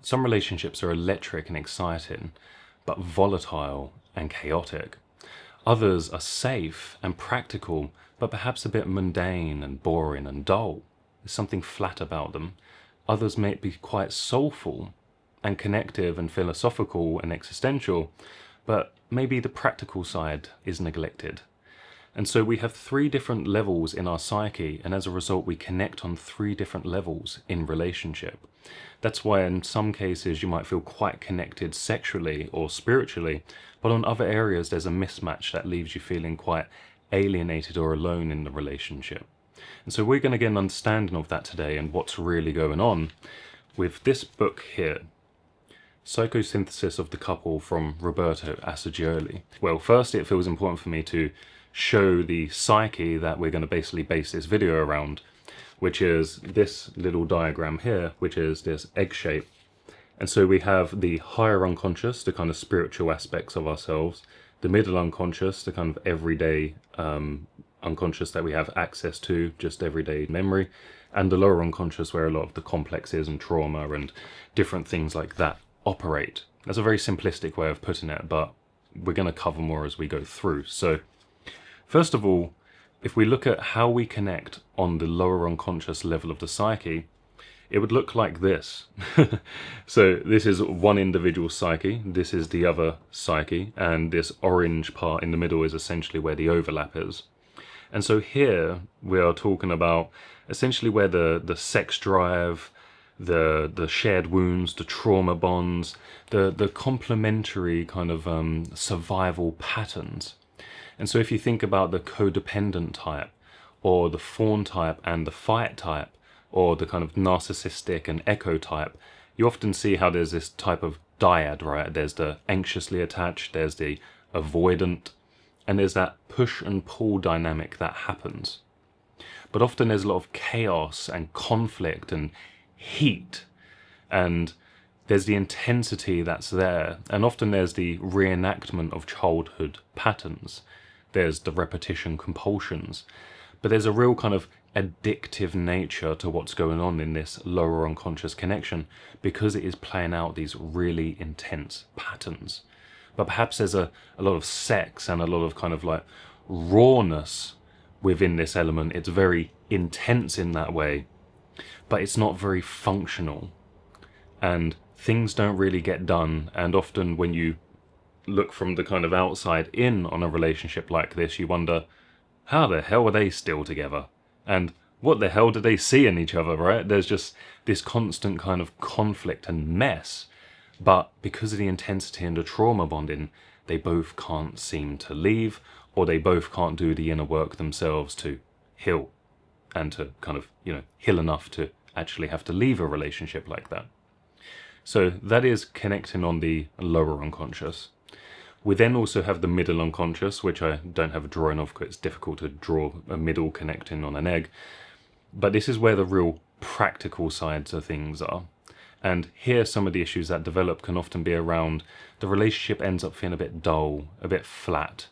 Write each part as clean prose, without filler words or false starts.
Some relationships are electric and exciting, but volatile and chaotic. Others are safe and practical, but perhaps a bit mundane and boring and dull. There's something flat about them. Others may be quite soulful and connective and philosophical and existential, but maybe the practical side is neglected. And so we have three different levels in our psyche, and as a result we connect on three different levels in relationship. That's why in some cases you might feel quite connected sexually or spiritually, but on other areas there's a mismatch that leaves you feeling quite alienated or alone in the relationship. And so we're going to get an understanding of that today and what's really going on with this book here, Psychosynthesis of the Couple from Roberto Assagioli. Well, first it feels important for me to show the psyche that we're going to basically base this video around, which is this little diagram here, which is this egg shape. And so we have the higher unconscious, the kind of spiritual aspects of ourselves, the middle unconscious, the kind of everyday unconscious that we have access to, just everyday memory, and the lower unconscious where a lot of the complexes and trauma and different things like that operate. That's a very simplistic way of putting it, but we're going to cover more as we go through. So first of all, if we look at how we connect on the lower unconscious level of the psyche, it would look like this. So this is one individual psyche, this is the other psyche, and this orange part in the middle is essentially where the overlap is. And so here we are talking about essentially where the sex drive, the shared wounds, the trauma bonds, the complementary kind of survival patterns. And so if you think about the codependent type, or the fawn type and the fight type, or the kind of narcissistic and echo type, you often see how there's this type of dyad, right? There's the anxiously attached, there's the avoidant, and there's that push and pull dynamic that happens. But often there's a lot of chaos and conflict and heat, and there's the intensity that's there, and often there's the reenactment of childhood patterns. There's the repetition compulsions, but there's a real kind of addictive nature to what's going on in this lower unconscious connection because it is playing out these really intense patterns. But perhaps there's a lot of sex and a lot of kind of like rawness within this element. It's very intense in that way, but it's not very functional, and things don't really get done. And often when you look from the kind of outside in on a relationship like this, you wonder, how the hell are they still together? And what the hell do they see in each other, right? There's just this constant kind of conflict and mess. But because of the intensity and the trauma bonding, they both can't seem to leave, or they both can't do the inner work themselves to heal and to kind of, heal enough to actually have to leave a relationship like that. So that is connecting on the lower unconscious. We then also have the middle unconscious, which I don't have a drawing of because it's difficult to draw a middle connecting on an egg. But this is where the real practical sides of things are. And here some of the issues that develop can often be around the relationship ends up feeling a bit dull, a bit flat.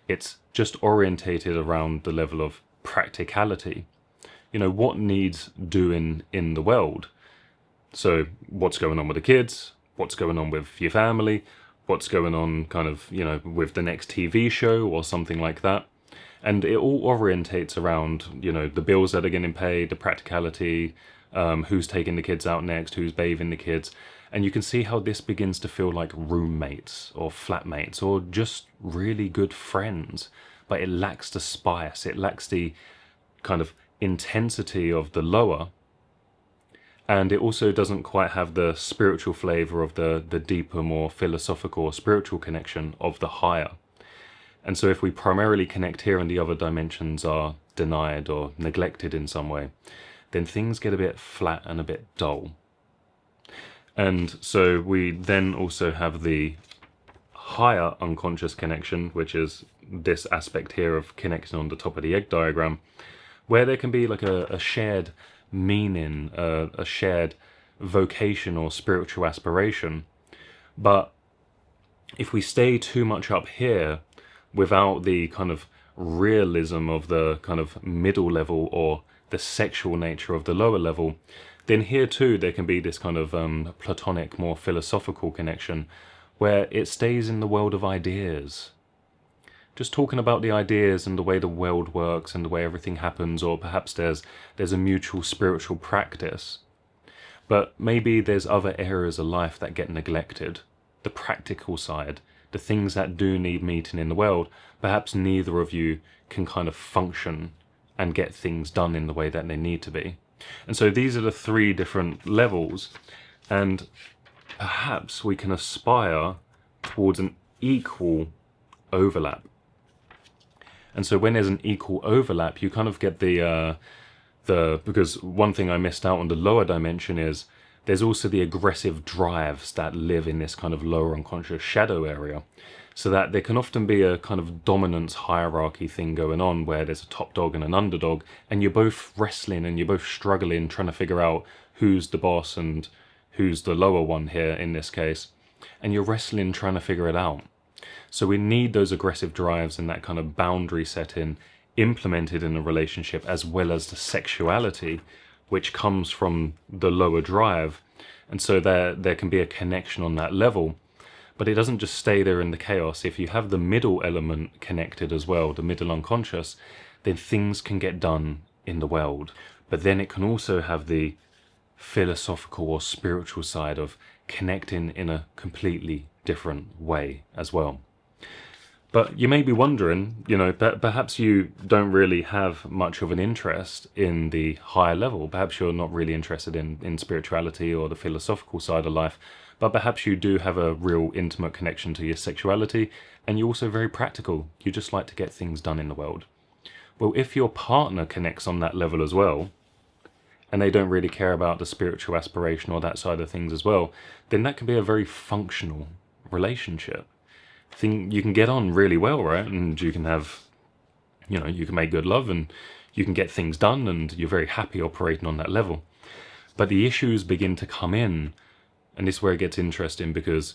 It's just orientated around the level of practicality. What needs doing in the world? So what's going on with the kids? What's going on with your family? What's going on kind of, with the next TV show or something like that. And it all orientates around, the bills that are getting paid, the practicality, who's taking the kids out next, who's bathing the kids. And you can see how this begins to feel like roommates or flatmates or just really good friends. But it lacks the spice, it lacks the kind of intensity of the lower. And it also doesn't quite have the spiritual flavor of the deeper, more philosophical or spiritual connection of the higher. And so if we primarily connect here and the other dimensions are denied or neglected in some way, then things get a bit flat and a bit dull. And so we then also have the higher unconscious connection, which is this aspect here of connecting on the top of the egg diagram, where there can be like a shared meaning, a shared vocation or spiritual aspiration. But if we stay too much up here without the kind of realism of the kind of middle level or the sexual nature of the lower level, then here too there can be this kind of platonic, more philosophical connection where it stays in the world of ideas. Just talking about the ideas and the way the world works and the way everything happens, or perhaps there's a mutual spiritual practice. But maybe there's other areas of life that get neglected. The practical side, the things that do need meeting in the world, perhaps neither of you can kind of function and get things done in the way that they need to be. And so these are the three different levels, and perhaps we can aspire towards an equal overlap. And so when there's an equal overlap, you kind of get because one thing I missed out on the lower dimension is there's also the aggressive drives that live in this kind of lower unconscious shadow area. So that there can often be a kind of dominance hierarchy thing going on where there's a top dog and an underdog, and you're both wrestling and you're both struggling, trying to figure out who's the boss and who's the lower one here in this case. And you're wrestling, trying to figure it out. So we need those aggressive drives and that kind of boundary setting implemented in a relationship, as well as the sexuality which comes from the lower drive. And so there can be a connection on that level, but it doesn't just stay there in the chaos. If you have the middle element connected as well, the middle unconscious, then things can get done in the world. But then it can also have the philosophical or spiritual side of connecting in a completely different way as well. But you may be wondering, perhaps you don't really have much of an interest in the higher level. Perhaps you're not really interested in spirituality or the philosophical side of life, but perhaps you do have a real intimate connection to your sexuality, and you're also very practical. You just like to get things done in the world. Well, if your partner connects on that level as well, and they don't really care about the spiritual aspiration or that side of things as well, then that can be a very functional relationship. You can get on really well, right? And you can have, you can make good love and you can get things done and you're very happy operating on that level. But the issues begin to come in, and this is where it gets interesting, because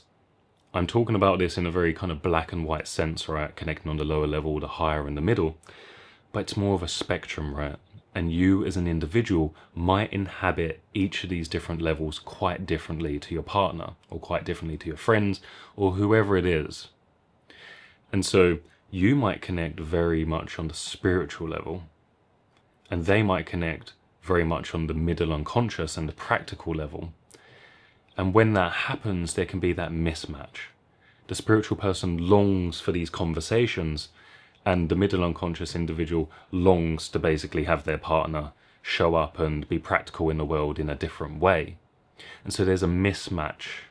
I'm talking about this in a very kind of black and white sense, right? Connecting on the lower level, the higher and the middle. But it's more of a spectrum, right? And you as an individual might inhabit each of these different levels quite differently to your partner, or quite differently to your friends, or whoever it is. And so you might connect very much on the spiritual level, and they might connect very much on the middle unconscious and the practical level. And when that happens, there can be that mismatch. The spiritual person longs for these conversations, and the middle unconscious individual longs to basically have their partner show up and be practical in the world in a different way. And so there's a mismatch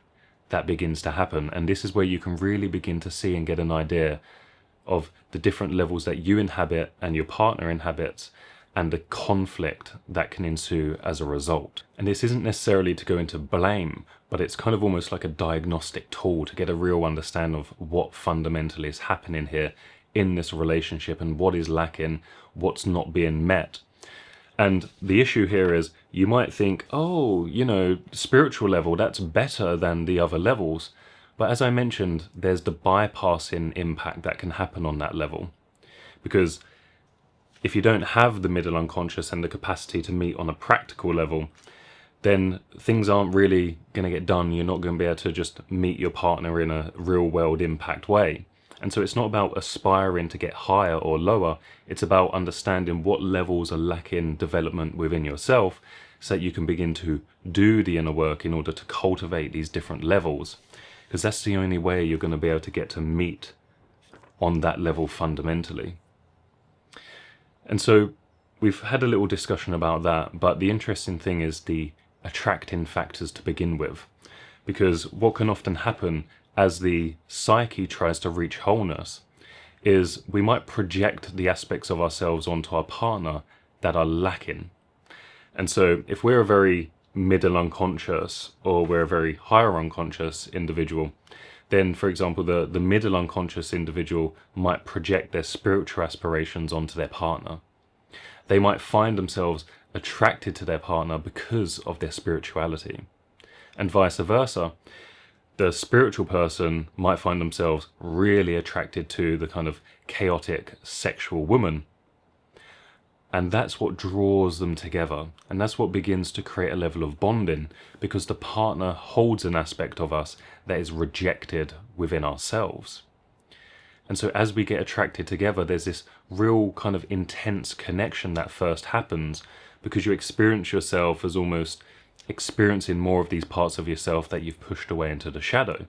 that begins to happen, and this is where you can really begin to see and get an idea of the different levels that you inhabit and your partner inhabits, and the conflict that can ensue as a result. And this isn't necessarily to go into blame, but it's kind of almost like a diagnostic tool to get a real understanding of what fundamentally is happening here in this relationship and what is lacking, what's not being met. And the issue here is you might think, spiritual level, that's better than the other levels. But as I mentioned, there's the bypassing impact that can happen on that level. Because if you don't have the middle unconscious and the capacity to meet on a practical level, then things aren't really going to get done. You're not going to be able to just meet your partner in a real world impact way. And so it's not about aspiring to get higher or lower. It's about understanding what levels are lacking development within yourself, so that you can begin to do the inner work in order to cultivate these different levels. Because that's the only way you're going to be able to get to meet on that level fundamentally. And so we've had a little discussion about that, but the interesting thing is the attracting factors to begin with. Because what can often happen as the psyche tries to reach wholeness is we might project the aspects of ourselves onto our partner that are lacking. And so if we're a very middle unconscious or we're a very higher unconscious individual, then for example the middle unconscious individual might project their spiritual aspirations onto their partner. They might find themselves attracted to their partner because of their spirituality, and vice versa. The spiritual person might find themselves really attracted to the kind of chaotic sexual woman. And that's what draws them together. And that's what begins to create a level of bonding, because the partner holds an aspect of us that is rejected within ourselves. And so as we get attracted together, there's this real kind of intense connection that first happens, because you experience yourself as almost experiencing more of these parts of yourself that you've pushed away into the shadow.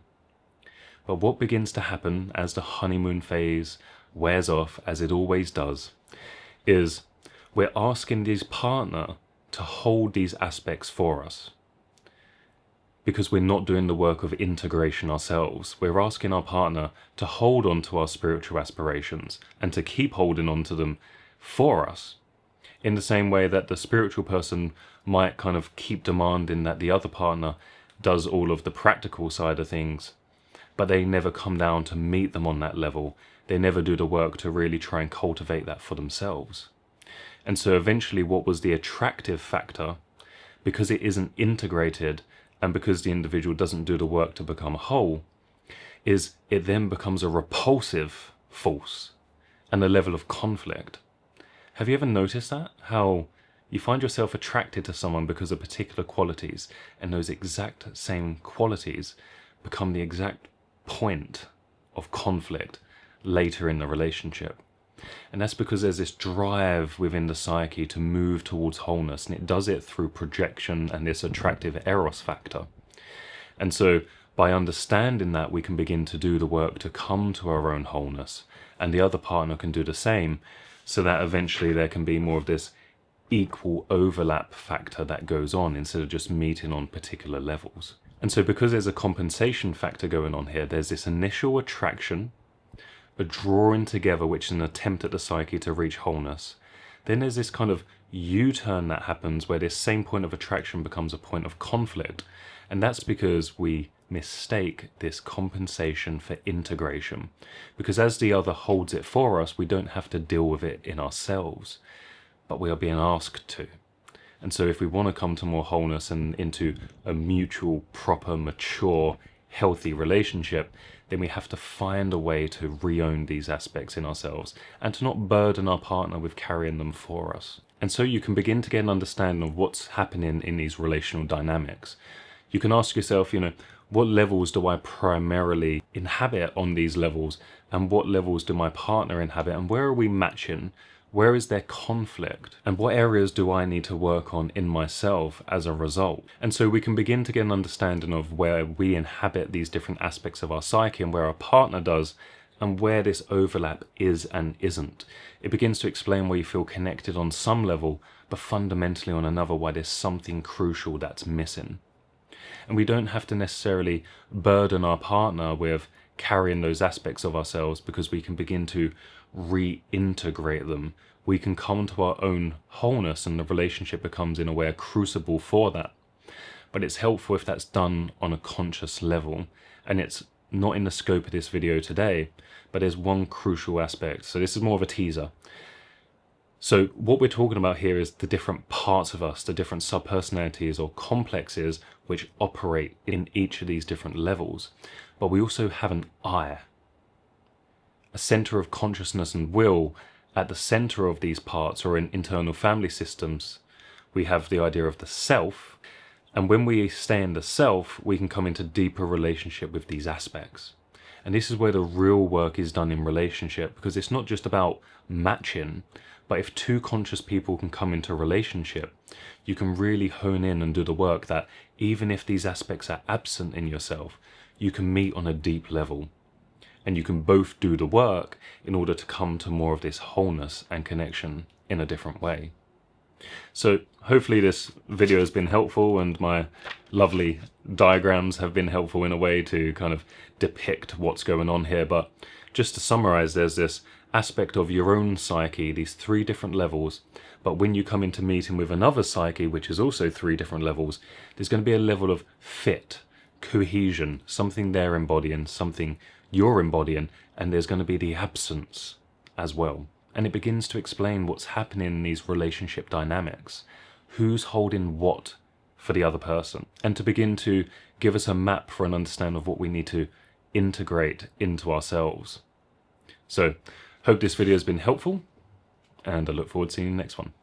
But what begins to happen as the honeymoon phase wears off, as it always does, is we're asking this partner to hold these aspects for us, because we're not doing the work of integration ourselves. We're asking our partner to hold on to our spiritual aspirations and to keep holding on to them for us, in the same way that the spiritual person might kind of keep demanding that the other partner does all of the practical side of things, but they never come down to meet them on that level. They never do the work to really try and cultivate that for themselves. And so eventually what was the attractive factor, because it isn't integrated and because the individual doesn't do the work to become whole, is it then becomes a repulsive force and a level of conflict. Have you ever noticed that? How you find yourself attracted to someone because of particular qualities, and those exact same qualities become the exact point of conflict later in the relationship. And that's because there's this drive within the psyche to move towards wholeness, and it does it through projection and this attractive eros factor. And so by understanding that, we can begin to do the work to come to our own wholeness, and the other partner can do the same, so that eventually there can be more of this equal overlap factor that goes on, instead of just meeting on particular levels. And so because there's a compensation factor going on here, there's this initial attraction, a drawing together, which is an attempt at the psyche to reach wholeness. Then there's this kind of U-turn that happens, where this same point of attraction becomes a point of conflict. And that's because we mistake this compensation for integration. Because as the other holds it for us, we don't have to deal with it in ourselves, but we are being asked to. And so if we want to come to more wholeness and into a mutual, proper, mature, healthy relationship, then we have to find a way to re-own these aspects in ourselves and to not burden our partner with carrying them for us. And so you can begin to get an understanding of what's happening in these relational dynamics. You can ask yourself, what levels do I primarily inhabit on these levels, and what levels do my partner inhabit, and where are we matching? Where is there conflict? And what areas do I need to work on in myself as a result? And so we can begin to get an understanding of where we inhabit these different aspects of our psyche and where our partner does, and where this overlap is and isn't. It begins to explain where you feel connected on some level, but fundamentally on another, why there's something crucial that's missing. And we don't have to necessarily burden our partner with carrying those aspects of ourselves, because we can begin to reintegrate them. We can come to our own wholeness, and the relationship becomes in a way a crucible for that. But it's helpful if that's done on a conscious level, and it's not in the scope of this video today, but there's one crucial aspect. So this is more of a teaser. So what we're talking about here is the different parts of us, the different subpersonalities or complexes which operate in each of these different levels. But we also have an I, a center of consciousness and will at the center of these parts, or in internal family systems. We have the idea of the self, and when we stay in the self, we can come into deeper relationship with these aspects. And this is where the real work is done in relationship, because it's not just about matching, but if two conscious people can come into a relationship, you can really hone in and do the work that even if these aspects are absent in yourself, you can meet on a deep level. And you can both do the work in order to come to more of this wholeness and connection in a different way. So hopefully this video has been helpful, and my lovely diagrams have been helpful in a way to kind of depict what's going on here. But just to summarize, there's this aspect of your own psyche, these three different levels. But when you come into meeting with another psyche, which is also three different levels, there's going to be a level of fit, cohesion, something they're embodying, something you're embodying, and there's going to be the absence as well. And it begins to explain what's happening in these relationship dynamics, who's holding what for the other person, and to begin to give us a map for an understanding of what we need to integrate into ourselves. So, hope this video has been helpful. and I look forward to seeing you next one.